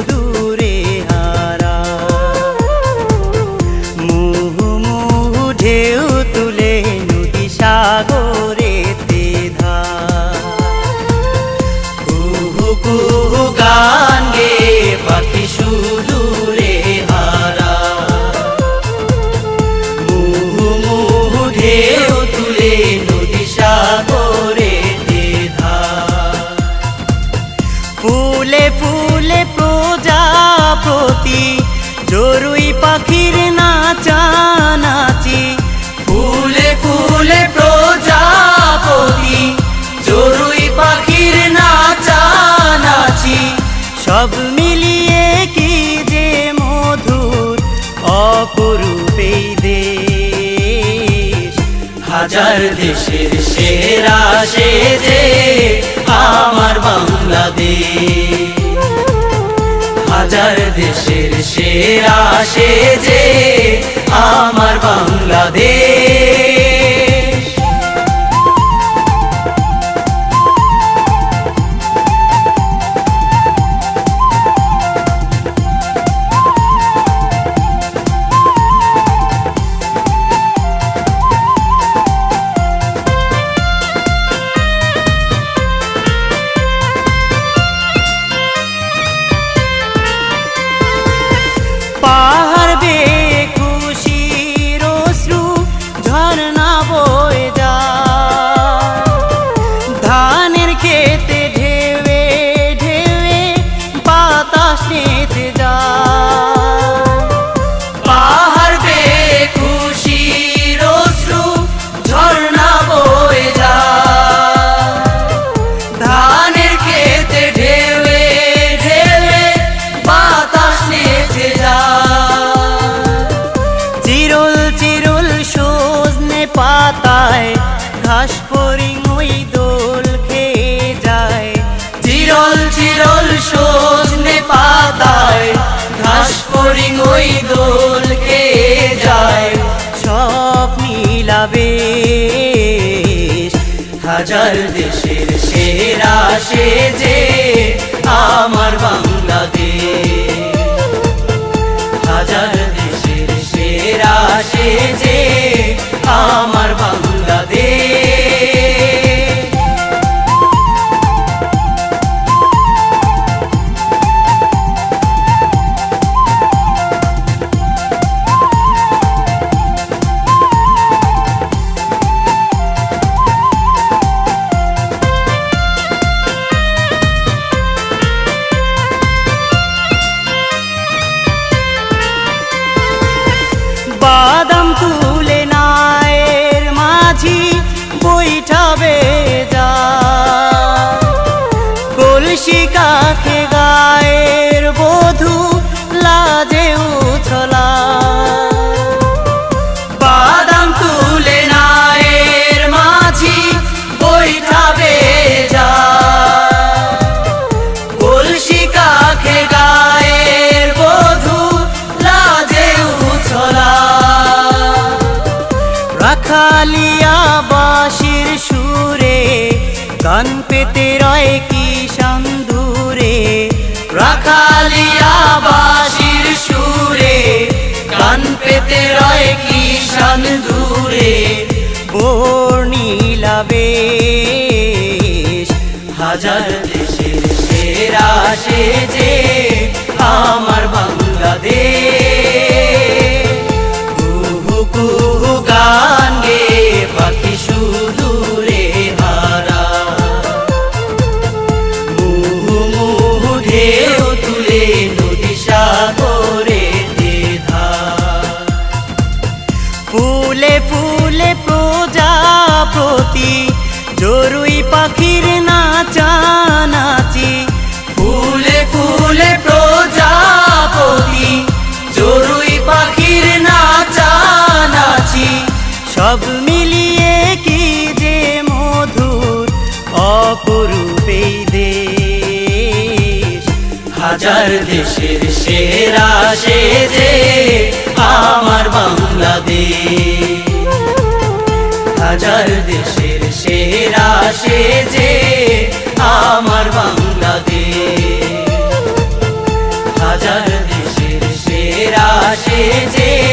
দূরে হারা। মুহু মুহু ঢেউ তুলে নদী সাগরেতে ধার। কুহু কুহু গান গেয়ে পাখি সুদূরে হারা। মুহু মুহু ঢেউ তুলে নদী সাগরেতে ধার। ফুলে ফুলে প্রজাপতি চড়ুই পাখির নাচানাচি। ফুলে ফুলে প্রজাপতি চড়ুই পাখির নাচানাচি। সব মিলিয়ে কি যে মধুর অপরূপ এই দেশ। হাজার দেশের সেরা সে যে আমার বাংলাদেশ। হাজার দেশের সেরা সে যে আমার বাংলাদেশ। পাহাড় বেয়ে খুশির অশ্রু ঝরনা বয়ে যায়। ধানের খেতে ঢেউে ঢেউে বাতাস নেচে যায়। পাহাড় বেয়ে খুশির অশ্রু ঝরনা বয়ে যায়। ধানের খেতে ঢেউে ঢেউে বাতাস নেচে যায়। চিরল চিরল সজনে পাতায় ঘাস ফড়িং ওই দোল খেয়ে যায়। চিরল চিরল সজনে পাতায় ঘাস ফড়িং ওই দোল খেয়ে যায়। সব মিলাবে হাজার দেশের সেরা সে যে আমার বাংলাদেশ। হাজার দেশের সেরা সে যে আমার বাংলাদেশ। বাদাম তুলে নায়ের মাঝি বৈঠাবে যায়। কলসি কাখে গায়ের বধূ লাজে উছলা। বাদাম তুলে নায়ের মাঝি বৈঠাবে যায়। কলসি কাখে গায়ের বধূ লাজে উছলা। রাখালিয়া বাঁশির সুরে গান পেতে রয় কি সান্দুরে। রাখালিয়া বাঁশির সুরে গান পেতে রয় কি সান্দুরে। বর্ণিলা বেশ হাজার দেশের সেরা সে যে আমার বাংলাদেশ। কুহু কুহু গান গেয়ে পাখি সুদূরে হারা। মুহু মুহু ঢেউ তুলে নদী সাগরেতে ধার। ফুলে ফুলে প্রজাপতি চড়ুই পাখির নাচানাচি। ফুলে ফুলে প্রজাপতি চড়ুই পাখির নাচানাচি। সব মিলিয়ে কি যে মধুর অপরূপ এই দেশ। হাজার দেশের সেরা সে যে আমার বাংলাদেশ। হাজার দেশের সেরা সে যে আমার বাংলাদেশ। শের